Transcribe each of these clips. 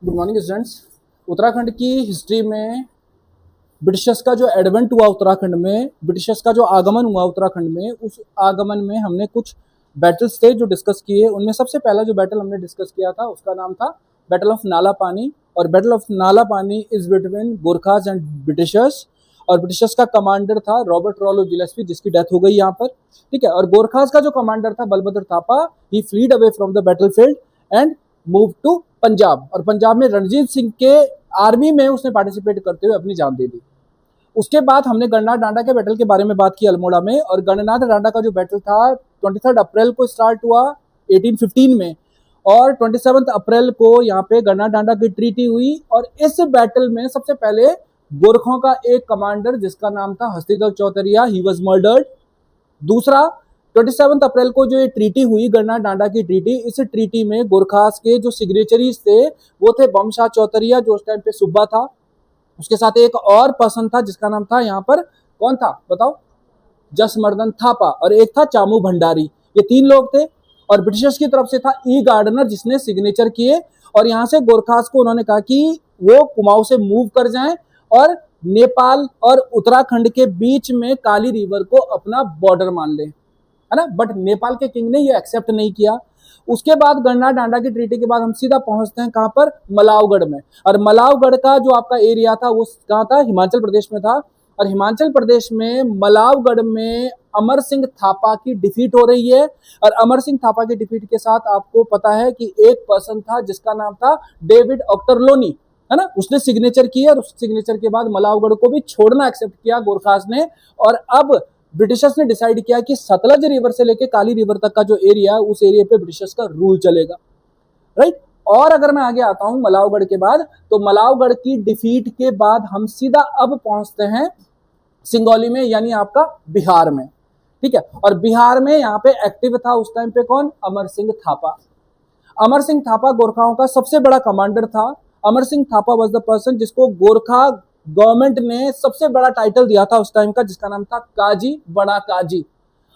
Good morning students. Uttarakhand की history में Britishers का जो एडवेंट हुआ उत्तराखंड में, ब्रिटिशर्स का जो आगमन हुआ उत्तराखंड में, उस आगमन में हमने कुछ बैटल्स थे जो डिस्कस किए। उनमें सबसे पहला जो बैटल हमने डिस्कस किया था उसका नाम था बैटल ऑफ नाला पानी। और बैटल ऑफ नाला पानी is between Gorkhas and Britishers. और ब्रिटिशर्स का कमांडर था रॉबर्ट रॉलो जिलेस्पी, जिसकी डेथ हो गई यहाँ पर, ठीक है। और गोरखास का जो कमांडर था Balbhadra Thapa, he fled away from the battlefield and move to Punjab. और पंजाब में रणजीत सिंह के आर्मी में उसने पार्टिसिपेट करते हुए अपनी जान दे दी। उसके बाद हमने गणनाथ डांडा के बैटल के बारे में बात की अल्मोड़ा में। और गणनाथ डांडा का जो बैटल था 23 अप्रैल को स्टार्ट हुआ 1815 में, और 27 अप्रैल को यहाँ पे गणनाथ डांडा की ट्रीटी हुई। और इस बैटल में सबसे पहले गोरखों का एक कमांडर जिसका नाम था हस्तिदेव चौतरिया, ही वॉज मर्डर्ड। दूसरा, 27 अप्रैल को जो ये ट्रीटी हुई गणनाथ डांडा की ट्रीटी, इस ट्रीटी में गोरखास के जो सिग्नेचरीज थे वो थे बमशाह चौतरिया, जो उस टाइम पे सूबा था। उसके साथ एक और पर्सन था जिसका नाम था यहाँ पर, कौन था बताओ, जसमर्दन थापा। और एक था चामू भंडारी। ये तीन लोग थे। और ब्रिटिशर्स की तरफ से था ई गार्डनर, जिसने सिग्नेचर किए। और यहाँ से गोरखास को उन्होंने कहा कि वो कुमाऊं से मूव कर जाएं और नेपाल और उत्तराखंड के बीच में काली रिवर को अपना बॉर्डर मान ले, है ना। बट नेपाल के किंग ने ये एक्सेप्ट नहीं किया। उसके बाद गणनाथ डांडा की ट्रीटी के बाद हम सीधा पहुंचते हैं कहां पर, मलावगढ़ में। और मलावगढ़ का जो आपका एरिया था वो कहां था, हिमाचल प्रदेश में था। और हिमाचल प्रदेश में मलावगढ़ में अमर सिंह थापा की डिफीट हो रही है। और अमर सिंह थापा की डिफीट के साथ आपको पता है कि एक पर्सन था जिसका नाम था डेविड ऑक्टरलोनी, है ना। उसने सिग्नेचर किया और उस सिग्नेचर के बाद मलावगढ़ को भी छोड़ना एक्सेप्ट किया गोरखास ने। और अब ब्रिटिशर्स ने डिसाइड किया कि सतलज रिवर से लेकर काली रिवर तक का जो एरिया है उस एरिया पे ब्रिटिशर्स का रूल चलेगा, राइट। और अगर मैं आगे आता हूं मलावगढ़ के बाद, तो मलावगढ़ की डिफीट के बाद हम सीधा अब पहुंचते हैं सिंगौली में, यानी आपका बिहार में, ठीक है। और बिहार में यहाँ पे एक्टिव था उस टाइम पे कौन, अमर सिंह थापा। अमर सिंह थापा गोरखाओं का सबसे बड़ा कमांडर था। Amar Singh Thapa was the person जिसको गोरखा गवर्नमेंट ने सबसे बड़ा टाइटल दिया था उस टाइम का, जिसका नाम था काजी, बड़ा काजी।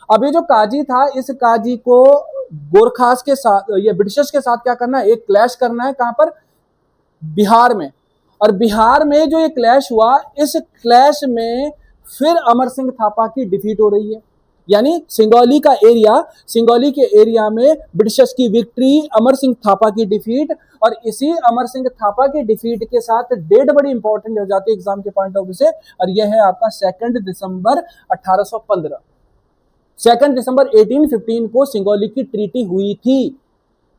अब ये जो काजी था, इस काजी को गोरखास के साथ, ये ब्रिटिशर्स के साथ क्या करना है, एक क्लैश करना है। कहां पर, बिहार में। और बिहार में जो ये क्लैश हुआ, इस क्लैश में फिर अमर सिंह थापा की डिफीट हो रही है। यानी सिंगौली का एरिया, सिंगौली के एरिया में ब्रिटिशर्स की विक्ट्री, अमर सिंह थापा की डिफीट। और इसी अमर सिंह थापा की डिफीट के साथ डेट बड़ी इंपॉर्टेंट हो जाती है एग्जाम के पॉइंट ऑफ व्यू से, और यह है आपका 2 दिसंबर 1815। 2 दिसंबर 1815 को सिंगौली की ट्रीटी हुई थी,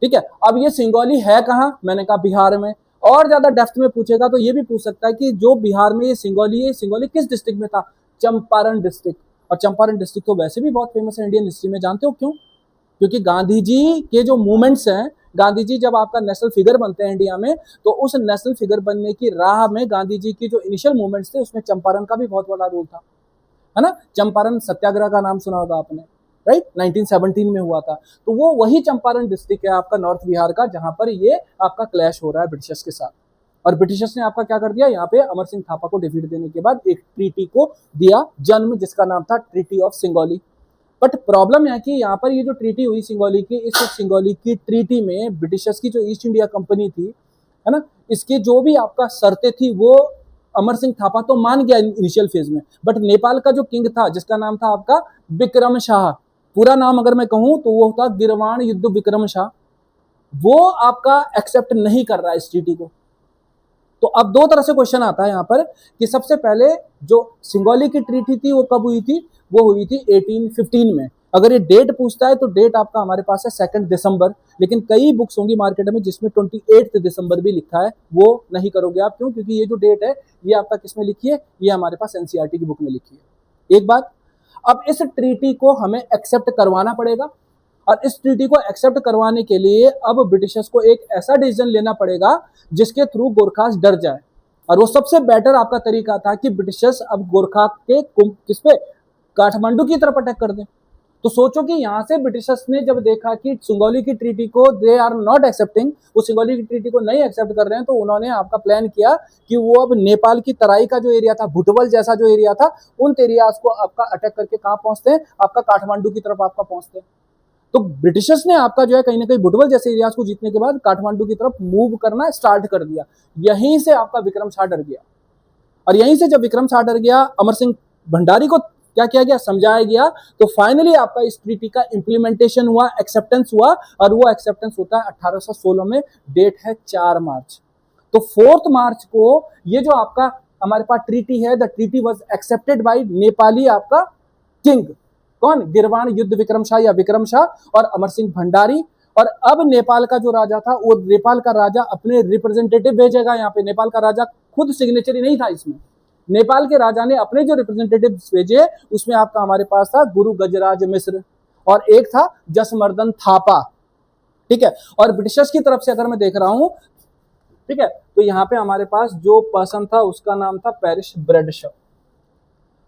ठीक है। अब ये सिंगौली है कहां, मैंने कहा बिहार में। और ज्यादा डेप्थ में पूछेगा तो ये भी पूछ सकता है कि जो बिहार में ये सिंगौली है, सिंगौली किस डिस्ट्रिक्ट में था, चंपारण डिस्ट्रिक्ट। और चंपारण डिस्ट्रिक्ट तो वैसे भी बहुत फेमस है इंडियन हिस्ट्री में, जानते हो क्यों? क्योंकि गांधी जी के जो मूवमेंट्स हैं, गांधी जी जब आपका नेशनल फिगर बनते हैं इंडिया में, तो उस नेशनल फिगर बनने की राह में गांधी जी की जो इनिशियल मूवमेंट्स थे उसमें चंपारण का भी बहुत बड़ा रोल था, है ना। चंपारण सत्याग्रह का नाम सुना होगा आपने, राइट, 1917 में हुआ था। तो वो वही चंपारण डिस्ट्रिक्ट है आपका नॉर्थ बिहार का, जहां पर ये आपका क्लैश हो रहा है ब्रिटिशर्स के साथ। और ब्रिटिशर्स ने आपका क्या कर दिया, यहाँ पे अमर सिंह थापा को डिफीट देने के बाद एक ट्रीटी को दिया जन्म, जिसका नाम था ट्रीटी ऑफ सिंगौली। बट प्रॉब्लम है कि यहाँ पर ये जो ट्रीटी हुई सिंगौली की, इस सिंगौली की ट्रीटी में ब्रिटिशर्स की जो ईस्ट इंडिया कंपनी थी, है ना, इसके जो भी आपका शर्तें थी वो अमर सिंह थापा तो मान गया इनिशियल फेज में। बट नेपाल का जो किंग था जिसका नाम था आपका विक्रम शाह, पूरा नाम अगर मैं कहूं तो वो था गिरवाण युद्ध विक्रम शाह, वो आपका एक्सेप्ट नहीं कर रहा है इस ट्रीटी को। तो अब दो तरह से क्वेश्चन आता है यहाँ पर कि सबसे पहले जो सिंगौली की ट्रीटी थी वो कब हुई थी, वो हुई थी 1815 में। अगर ये डेट पूछता है तो डेट आपका हमारे पास है 2 दिसंबर, लेकिन कई बुक्स होंगी मार्केट में जिसमें 28 दिसंबर भी लिखा है, वो नहीं करोगे आप। क्यों? क्योंकि ये जो डेट है ये आपका किस में लिखी है, ये हमारे पास एनसीईआरटी की बुक में लिखी है। एक बात, अब इस ट्रीटी को हमें एक्सेप्ट करवाना पड़ेगा। और इस ट्रीटी को एक्सेप्ट करवाने के लिए अब ब्रिटिशर्स को एक ऐसा डिसीजन लेना पड़ेगा जिसके थ्रू गोरखास डर जाए। और वो सबसे बेटर आपका तरीका था कि ब्रिटिशर्स अब गोरखा के किस पे, काठमांडू की तरफ अटैक कर दें। तो सोचो कि यहां से ब्रिटिशर्स ने जब देखा कि सिंगौली की ट्रीटी को दे आर नॉट एक्सेप्टिंग, वो सिंगौली की ट्रीटी को नहीं एक्सेप्ट कर रहे हैं, तो उन्होंने आपका प्लान किया कि वो अब नेपाल की तराई का जो एरिया था, भुटवल जैसा जो एरिया था, उन एरियाज को आपका अटैक करके कहां पहुंचते हैं, आपका काठमांडू की तरफ आपका पहुंचते हैं। तो ब्रिटिशर्स ने आपका जो है कहीं ना कहीं बुटवल जैसे एरियाज को जीतने के बाद काठमांडू की तरफ मूव करना स्टार्ट कर दिया। यहीं से आपका विक्रम शाह डर गया, और यहीं से जब विक्रम शाह डर गया, अमर सिंह भंडारी को क्या किया गया, समझाया गया, तो फाइनली आपका इस ट्रीटी का इंप्लीमेंटेशन हुआ, एक्सेप्टेंस हुआ, और वो एक्सेप्टेंस होता है 1816 में, डेट है 4 मार्च। तो 4 मार्च को ये जो आपका हमारे पास ट्रीटी है, the treaty was accepted by Nepali आपका किंग, कौन, गिरवान युद्ध विक्रम शाह या विक्रम शाह और अमर सिंह भंडारी। और अब नेपाल का जो राजा था, वो नेपाल का राजा अपने रिप्रेजेंटेटिव भेजेगा यहाँ पे। नेपाल का राजा खुद सिग्नेचरी नहीं था इसमें, नेपाल के राजा ने अपने जो रिप्रेजेंटेटिव भेजे, उसमें आपका हमारे पास था गुरु गजराज मिश्र और एक था जसमर्दन थापा, ठीक है। और ब्रिटिशर्स की तरफ से अगर मैं देख रहा हूं, ठीक है, तो यहाँ पे हमारे पास जो पर्सन था उसका नाम था पेरिस ब्रैडशॉ।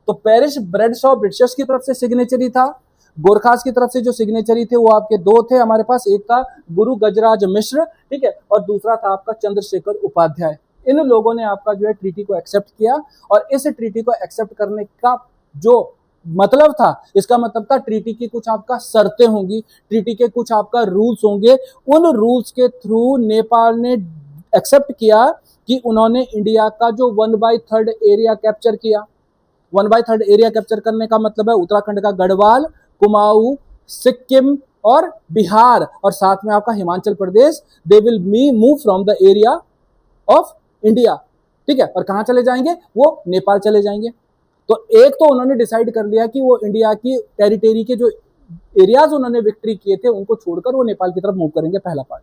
तो पेरिस ब्रैडशॉ ब्रिटिशर्स की तरफ से सिग्नेचरी था। गोरखास की तरफ से जो सिग्नेचरी थे वो आपके दो थे हमारे पास, एक था गुरु गजराज मिश्र, ठीक है, और दूसरा था आपका चंद्रशेखर उपाध्याय। इन लोगों ने आपका जो है ट्रीटी को एक्सेप्ट किया, और इस ट्रीटी को एक्सेप्ट करने का जो मतलब था, इसका मतलब था ट्रीटी की कुछ आपका शर्तें होंगी, ट्रीटी के कुछ आपका रूल्स होंगे। उन रूल्स के थ्रू नेपाल ने एक्सेप्ट किया कि उन्होंने इंडिया का जो 1/3 एरिया कैप्चर किया। 1/3 एरिया कैप्चर करने का मतलब है उत्तराखंड का गढ़वाल, कुमाऊं, सिक्किम और बिहार, और साथ में आपका Himachal Pradesh, they will move from the area of India, ठीक है। और कहां चले जाएंगे, वो नेपाल चले जाएंगे। तो एक तो उन्होंने डिसाइड कर लिया कि वो इंडिया की टेरिटरी के जो एरियाज उन्होंने विक्ट्री किए थे उनको छोड़कर वो नेपाल की तरफ मूव करेंगे, पहला पार्ट।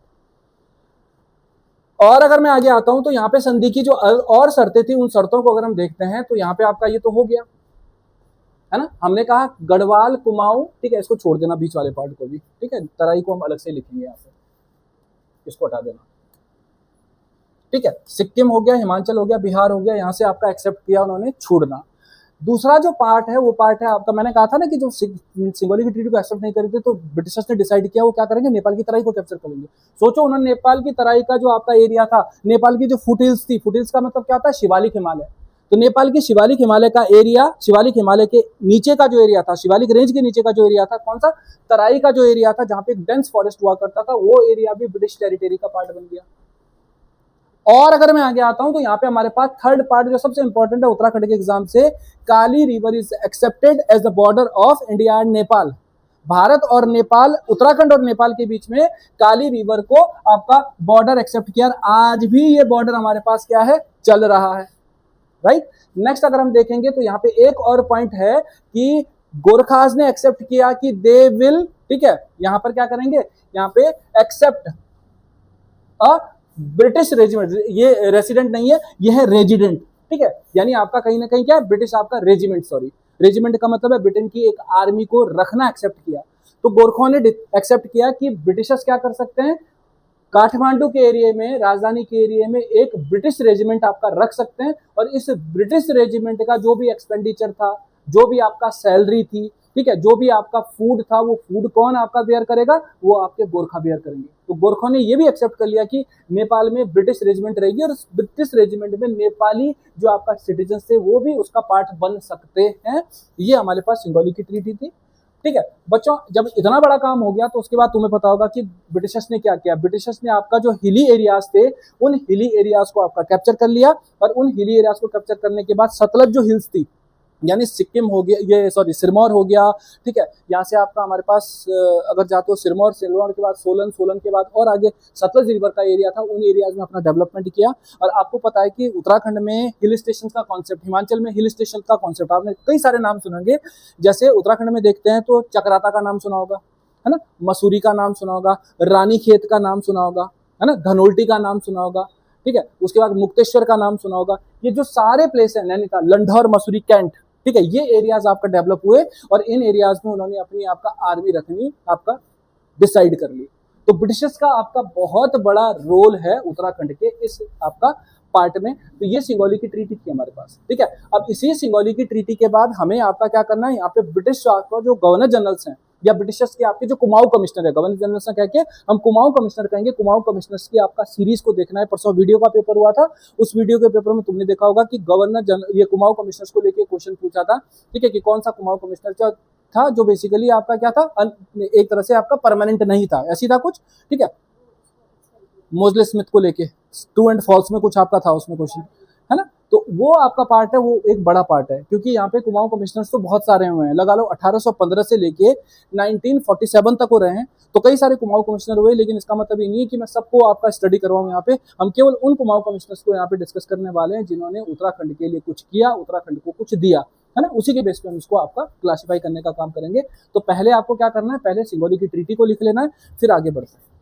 और अगर मैं आगे आता हूं तो यहाँ पे संधि की जो और शर्तें थी, उन शर्तों को अगर हम देखते हैं तो यहाँ पे आपका ये तो हो गया है ना, हमने कहा गढ़वाल, कुमाऊं, ठीक है, इसको छोड़ देना बीच वाले पार्ट को भी, ठीक है, तराई को हम अलग से लिखेंगे यहाँ पे, इसको हटा देना, ठीक है। सिक्किम हो गया, हिमाचल हो गया, बिहार हो गया, यहाँ से आपका एक्सेप्ट किया उन्होंने, छोड़ना। दूसरा जो पार्ट है वो पार्ट है आपका, मैंने कहा था ना कि जो सिंगोली की ट्रीटी को एक्सेप्ट नहीं करे थे, तो ब्रिटिशर्स ने डिसाइड किया वो क्या करेंगे, नेपाल की तराई को कैप्चर करेंगे। सोचो, उन्होंने नेपाल की तराई का जो आपका एरिया था, नेपाल की जो फुटहिल्स थी, फुटहिल्स का मतलब क्या होता है, शिवालिक हिमालय, तो नेपाल की शिवालिक हिमालय का एरिया, शिवालिक हिमालय के नीचे का जो एरिया था, शिवालिक रेंज के नीचे का जो एरिया था, कौन सा, तराई का जो एरिया था, जहां पे एक डेंस फॉरेस्ट हुआ करता था, वो एरिया भी ब्रिटिश टेरिटरी का पार्ट बन गया। और अगर मैं आगे आता हूं तो यहाँ पे हमारे पास थर्ड पार्ट जो सबसे इंपॉर्टेंट है उत्तराखंड के एग्जाम से, Kali river is accepted as the border of India and Nepal. Bharat और नेपाल, उत्तराखंड और नेपाल के बीच में काली रिवर को आपका बॉर्डर एक्सेप्ट किया। आज भी ये बॉर्डर हमारे पास क्या है, चल रहा है, राइट। नेक्स्ट अगर हम देखेंगे तो यहाँ पे एक और पॉइंट है कि गोरखास ने एक्सेप्ट किया कि दे विल, ठीक है, यहां पर क्या करेंगे, यहाँ पे एक्सेप्ट अ ब्रिटिश रेजिमेंट, ये रेसिडेंट नहीं है, ये है रेजिडेंट, ठीक है, यानी आपका कहीं ना कहीं क्या है, ब्रिटिश आपका रेजिमेंट, सॉरी, रेजिमेंट का मतलब है ब्रिटेन की एक आर्मी को रखना एक्सेप्ट किया। तो गोरखों ने एक्सेप्ट किया कि ब्रिटिशर्स क्या कर सकते हैं, काठमांडू के एरिया में, राजधानी के एरिया में एक ब्रिटिश रेजिमेंट आपका रख सकते हैं, और इस ब्रिटिश रेजिमेंट का जो भी एक्सपेंडिचर था, जो भी आपका सैलरी थी, ठीक है, जो भी आपका फूड था, वो फूड कौन आपका बेयर करेगा, वो आपके गोरखा बेयर करेंगे। तो गोरखों ने ये भी एक्सेप्ट कर लिया कि नेपाल में ब्रिटिश रेजिमेंट रहेगी, और उस ब्रिटिश रेजिमेंट में नेपाली जो आपका सिटीजन थे वो भी उसका पार्ट बन सकते हैं। ये हमारे पास सिंगोली की ट्रीटी थी, ठीक है बच्चों। जब इतना बड़ा काम हो गया तो उसके बाद तुम्हें पता होगा कि ब्रिटिशर्स ने क्या किया, ब्रिटिशर्स ने आपका जो हिली एरियाज थे, उन हिली एरियाज को आपका कैप्चर कर लिया, और उन हिली एरियाज को कैप्चर करने के बाद सतलज जो हिल्स थी, यानी सिक्किम हो गया, ये सॉरी सिरमौर हो गया, ठीक है, यहाँ से आपका हमारे पास अगर जाते हो सिरमौर, सिरमौर के बाद सोलन, सोलन के बाद और आगे सतलज रिवर का एरिया था, उन एरियाज में अपना डेवलपमेंट किया। और आपको पता है कि उत्तराखंड में हिल स्टेशन का कॉन्सेप्ट, हिमाचल में हिल स्टेशन का कॉन्सेप्ट, आपने कई सारे नाम सुनेंगे। जैसे उत्तराखंड में देखते हैं तो चक्राता का नाम सुना होगा, है ना, मसूरी का नाम सुना होगा, रानी खेत का नाम सुना होगा, है ना, धनोल्टी का नाम सुना होगा, ठीक है, उसके बाद मुक्तेश्वर का नाम सुना होगा। ये जो सारे प्लेस है, नैनीताल, लंढौर, मसूरी, कैंट, ठीक है, ये एरियाज आपका डेवलप हुए, और इन एरियाज में उन्होंने अपनी आपका आर्मी रखनी आपका डिसाइड कर ली। तो ब्रिटिशर्स का आपका बहुत बड़ा रोल है उत्तराखंड के इस आपका पार्ट में। तो ये सिंगोली की ट्रीटी थी हमारे पास, ठीक है। अब इसी सिंगोली की ट्रीटी के बाद हमें आपका क्या करना है, यहाँ पे ब्रिटिश का जो गवर्नर जनरल्स हैं, या ब्रिटिशर्स के आपके जो कुमाऊं कमिश्नर है, गवर्नर जनरल से कह के हम कुमाऊं कमिश्नर कहेंगे। कुमाऊं कमिश्नर्स की आपका सीरीज को देखना है। परसों वीडियो का पेपर हुआ था, उस वीडियो के पेपर में तुमने देखा होगा कि ये कुमाऊं कमिश्नर्स को लेके क्वेश्चन पूछा था, ठीक है, कि कौन सा कुमाऊं कमिश्नर था जो बेसिकली आपका क्या था, एक तरह से आपका परमानेंट नहीं था, ऐसी था कुछ, ठीक है, मोजले स्मिथ को लेके ट्रू एंड फॉल्स में कुछ आपका था उसमें क्वेश्चन, है ना। तो वो आपका पार्ट है, वो एक बड़ा पार्ट है, क्योंकि यहाँ पे कुमाऊं कमिश्नर्स तो बहुत सारे हुए हैं, लगा लो 1815 से लेके 1947 तक हो रहे हैं, तो कई सारे कुमाऊं कमिश्नर हुए। लेकिन इसका मतलब ये नहीं है कि मैं सबको आपका स्टडी करवाऊं यहाँ पे, हम केवल उन कुमाऊं कमिश्नर्स को यहाँ पे डिस्कस करने वाले हैं जिन्होंने उत्तराखंड के लिए कुछ किया, उत्तराखंड को कुछ दिया, है ना। उसी के बेस पे हम इसको आपका क्लासिफाई करने का काम करेंगे। तो पहले आपको क्या करना है, पहले सिंगोली की ट्रीटी को लिख लेना है, फिर आगे बढ़ते हैं।